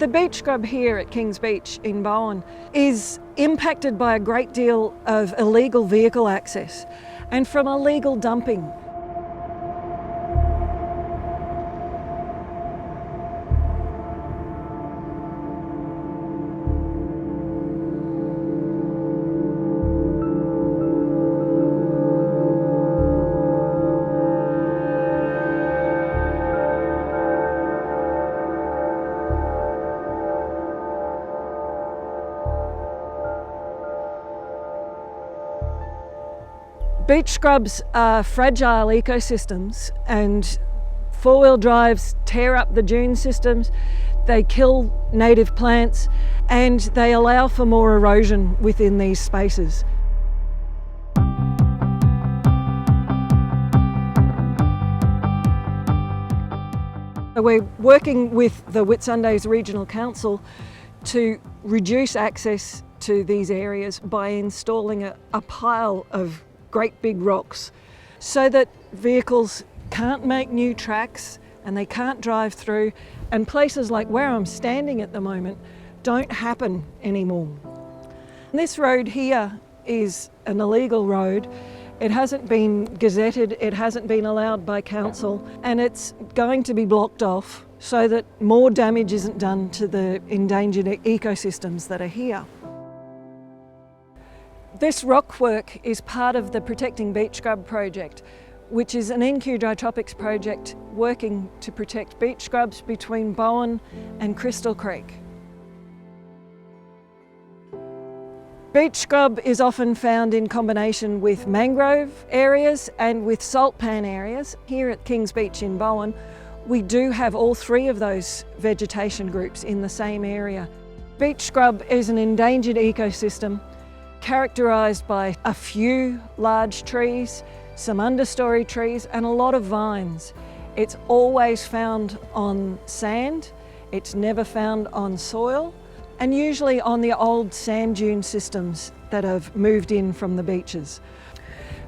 The beach scrub here at Kings Beach in Bowen is impacted by a great deal of illegal vehicle access and from illegal dumping. Beach scrubs are fragile ecosystems, and four-wheel drives tear up the dune systems, they kill native plants, and they allow for more erosion within these spaces. We're working with the Whitsundays Regional Council to reduce access to these areas by installing a pile of great big rocks so that vehicles can't make new tracks and they can't drive through, and places like where I'm standing at the moment don't happen anymore. This road here is an illegal road. It hasn't been gazetted, it hasn't been allowed by council, and it's going to be blocked off so that more damage isn't done to the endangered ecosystems that are here. This rockwork is part of the Protecting Beach Scrub project, which is an NQ Dry Tropics project working to protect beach scrubs between Bowen and Crystal Creek. Beach scrub is often found in combination with mangrove areas and with saltpan areas. Here at Kings Beach in Bowen, we do have all three of those vegetation groups in the same area. Beach scrub is an endangered ecosystem characterised by a few large trees, some understory trees and a lot of vines. It's always found on sand, it's never found on soil, and usually on the old sand dune systems that have moved in from the beaches.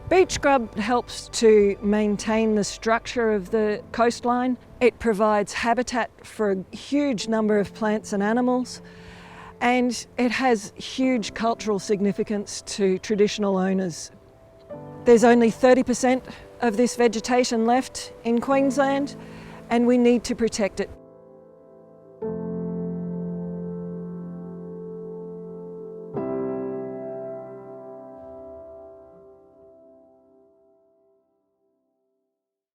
Beach scrub helps to maintain the structure of the coastline. It provides habitat for a huge number of plants and animals, and it has huge cultural significance to traditional owners. There's only 30% of this vegetation left in Queensland, and we need to protect it.